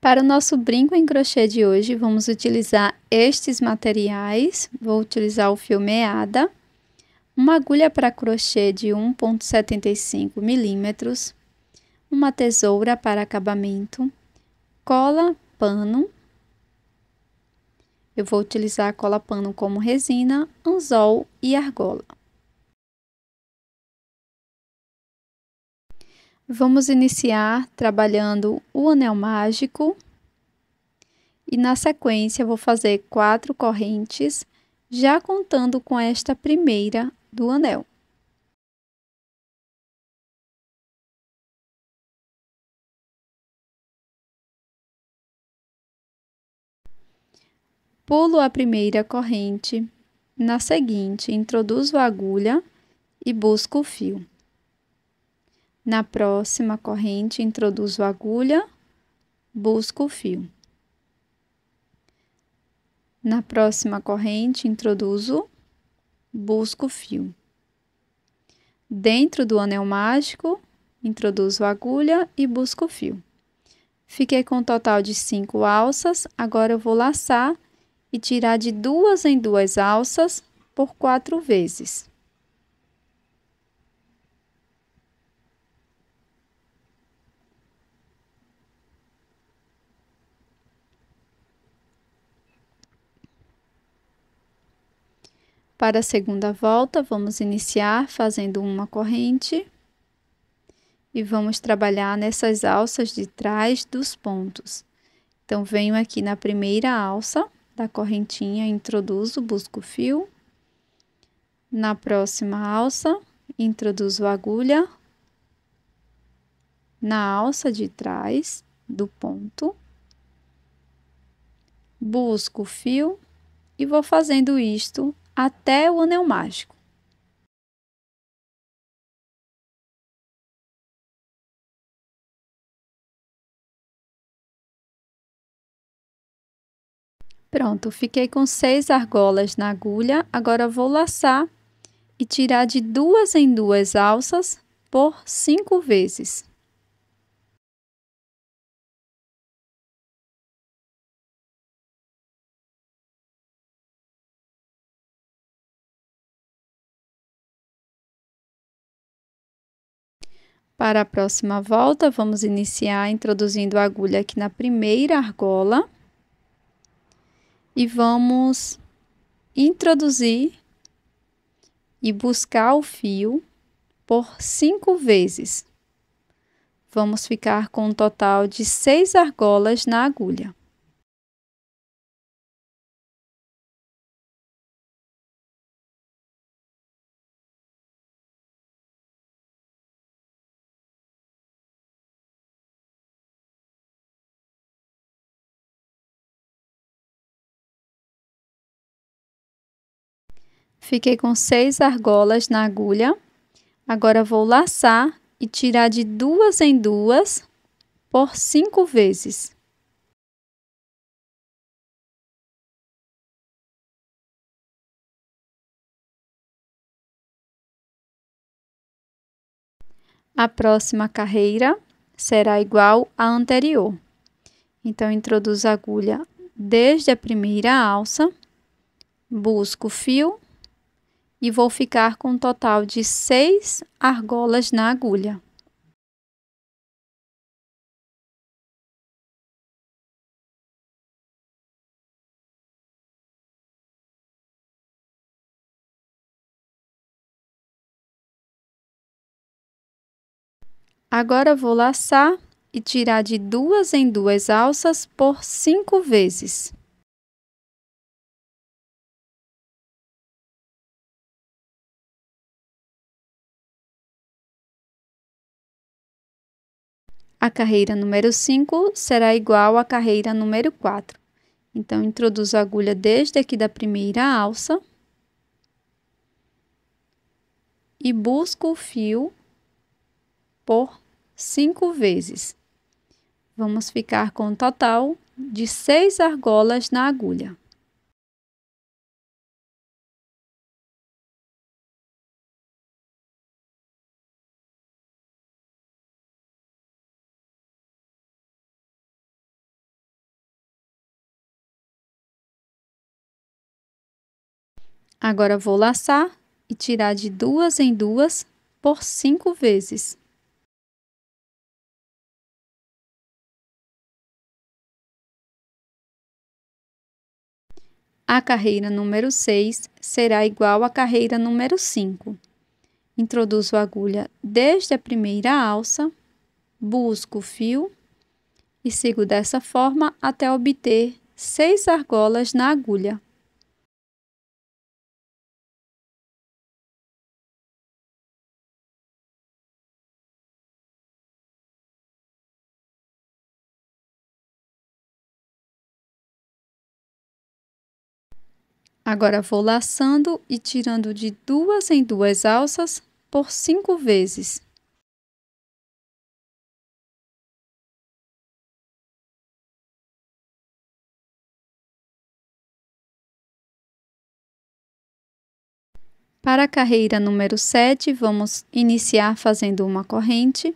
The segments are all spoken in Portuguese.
Para o nosso brinco em crochê de hoje, vamos utilizar estes materiais. Vou utilizar o fio meada, uma agulha para crochê de 1,75 milímetros, uma tesoura para acabamento, cola, pano. Eu vou utilizar a cola pano como resina, anzol e argola. Vamos iniciar trabalhando o anel mágico. E na sequência, vou fazer 4 correntes, já contando com esta primeira do anel. Pulo a primeira corrente, na seguinte, introduzo a agulha e busco o fio. Na próxima corrente, introduzo a agulha, busco o fio. Na próxima corrente, introduzo, busco o fio. Dentro do anel mágico, introduzo a agulha e busco o fio. Fiquei com um total de 5 alças, agora eu vou laçar e tirar de 2 em 2 alças por 4 vezes. Para a segunda volta, vamos iniciar fazendo uma corrente e vamos trabalhar nessas alças de trás dos pontos. Então, venho aqui na primeira alça da correntinha, introduzo, busco o fio. Na próxima alça, introduzo a agulha na alça de trás do ponto, busco o fio e vou fazendo isto até o anel mágico. Pronto, fiquei com 6 argolas na agulha, agora vou laçar e tirar de 2 em 2 alças por 5 vezes. Para a próxima volta, vamos iniciar introduzindo a agulha aqui na primeira argola e vamos introduzir e buscar o fio por 5 vezes. Vamos ficar com um total de 6 argolas na agulha. Fiquei com 6 argolas na agulha. Agora vou laçar e tirar de 2 em 2 por 5 vezes. A próxima carreira será igual à anterior. Então, introduzo a agulha desde a primeira alça, busco o fio e vou ficar com um total de 6 argolas na agulha. Agora vou laçar e tirar de 2 em 2 alças por 5 vezes. A carreira número 5 será igual à carreira número 4. Então, introduzo a agulha desde aqui da primeira alça e busco o fio por 5 vezes. Vamos ficar com um total de 6 argolas na agulha. Agora, vou laçar e tirar de 2 em 2 por 5 vezes. A carreira número 6 será igual à carreira número 5. Introduzo a agulha desde a primeira alça, busco o fio e sigo dessa forma até obter 6 argolas na agulha. Agora, vou laçando e tirando de 2 em 2 alças por 5 vezes. Para a carreira número 7, vamos iniciar fazendo uma corrente.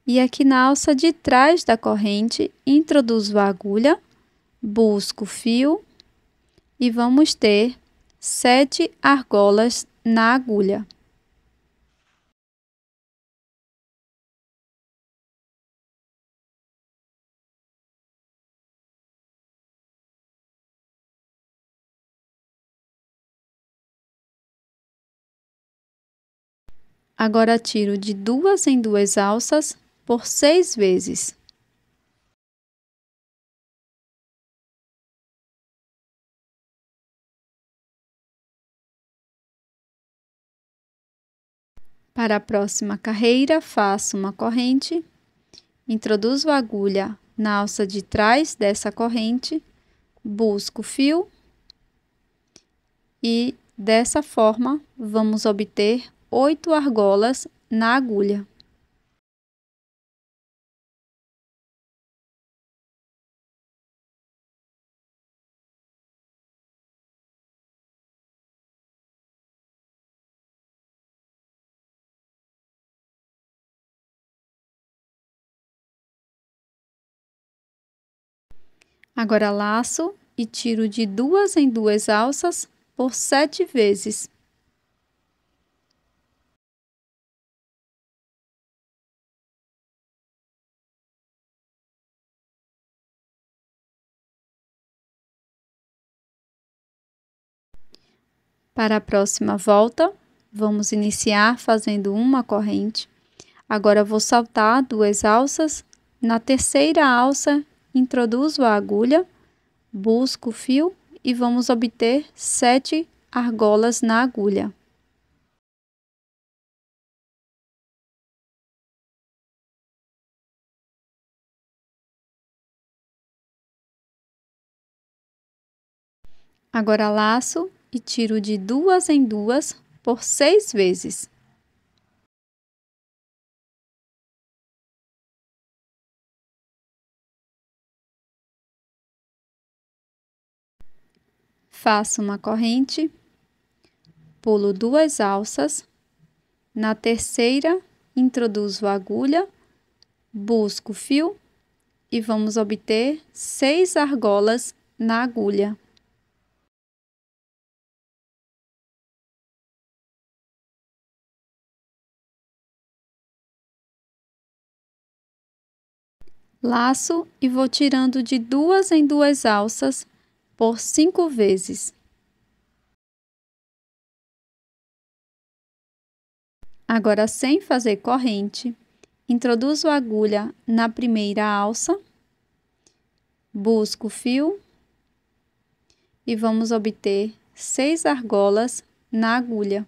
E aqui na alça de trás da corrente, introduzo a agulha, busco o fio e vamos ter 7 argolas na agulha. Agora, tiro de 2 em 2 alças por 6 vezes. Para a próxima carreira, faço uma corrente, introduzo a agulha na alça de trás dessa corrente, busco o fio e, dessa forma, vamos obter 8 argolas na agulha. Agora, laço e tiro de 2 em 2 alças por 7 vezes. Para a próxima volta, vamos iniciar fazendo uma corrente. Agora, vou saltar 2 alças. Na terceira alça, introduzo a agulha, busco o fio e vamos obter 7 argolas na agulha. Agora, laço e tiro de 2 em 2 por 6 vezes. Faço uma corrente, pulo 2 alças. Na terceira, introduzo a agulha, busco o fio e vamos obter 6 argolas na agulha. Laço e vou tirando de 2 em 2 alças por 5 vezes. Agora, sem fazer corrente, introduzo a agulha na primeira alça, busco o fio e vamos obter 6 argolas na agulha.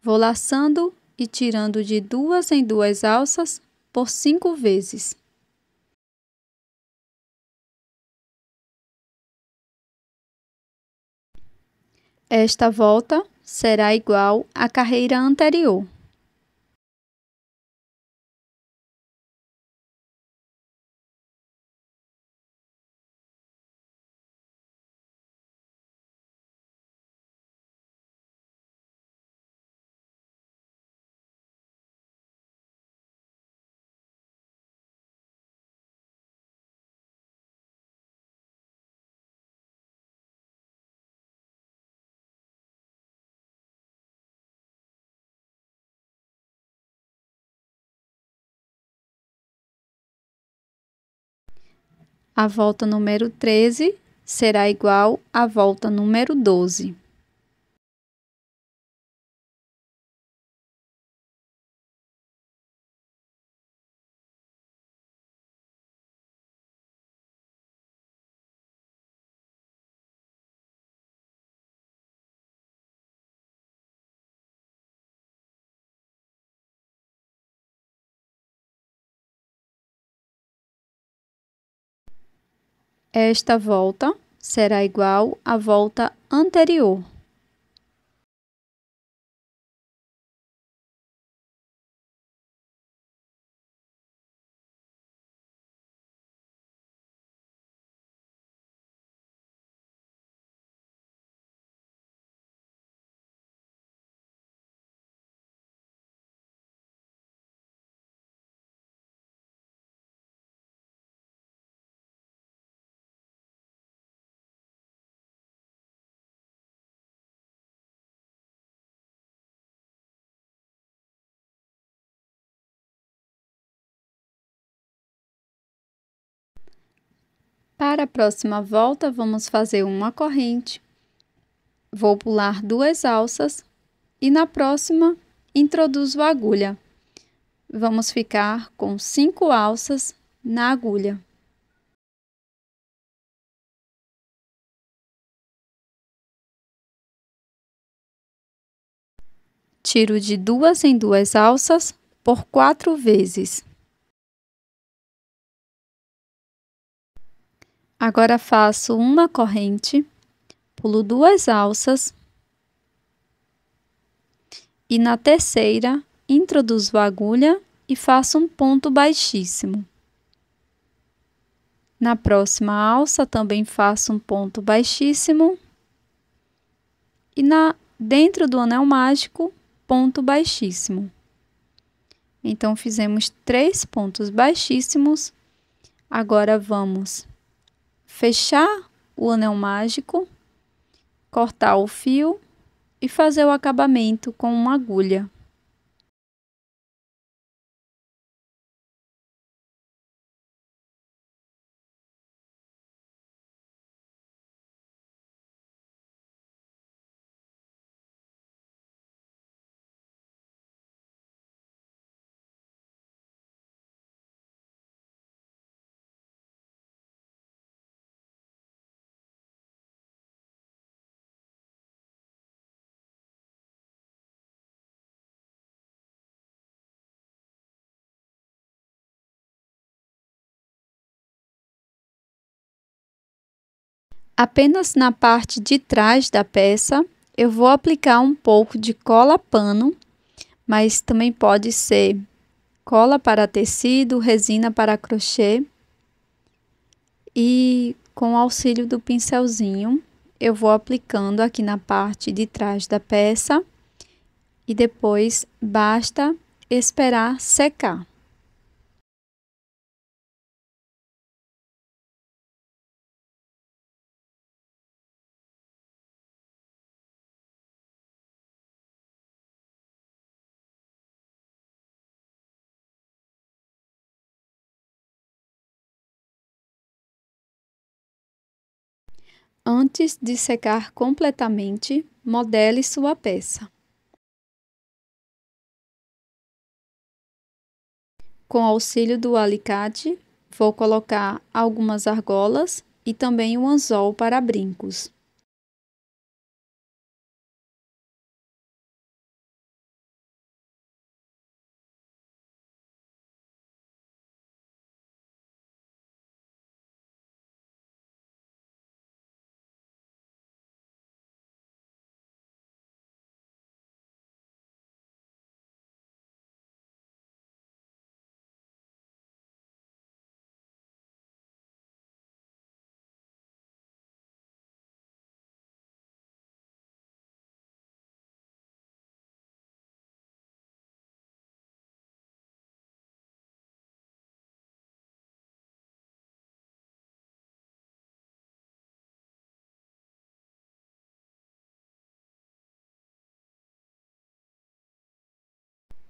Vou laçando e tirando de 2 em 2 alças por 5 vezes. Esta volta será igual à carreira anterior. A volta número 13 será igual à volta número 12. Esta volta será igual à volta anterior. Para a próxima volta, vamos fazer uma corrente. Vou pular 2 alças e na próxima introduzo a agulha. Vamos ficar com 5 alças na agulha. Tiro de 2 em 2 alças por 4 vezes. Agora faço uma corrente, pulo 2 alças e na terceira introduzo a agulha e faço um ponto baixíssimo. Na próxima alça também faço um ponto baixíssimo e dentro do anel mágico, ponto baixíssimo. Então fizemos 3 pontos baixíssimos. Agora vamos fechar o anel mágico, cortar o fio e fazer o acabamento com uma agulha. Apenas na parte de trás da peça, eu vou aplicar um pouco de cola pano, mas também pode ser cola para tecido, resina para crochê. E com o auxílio do pincelzinho, eu vou aplicando aqui na parte de trás da peça e depois basta esperar secar. Antes de secar completamente, modele sua peça. Com auxílio do alicate, vou colocar algumas argolas e também um anzol para brincos.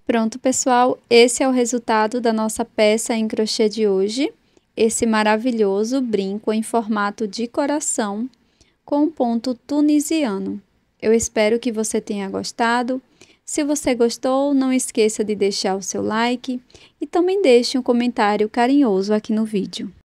Pronto, pessoal, esse é o resultado da nossa peça em crochê de hoje. esse maravilhoso brinco em formato de coração com um ponto tunisiano. Eu espero que você tenha gostado. Se você gostou, não esqueça de deixar o seu like e também deixe um comentário carinhoso aqui no vídeo.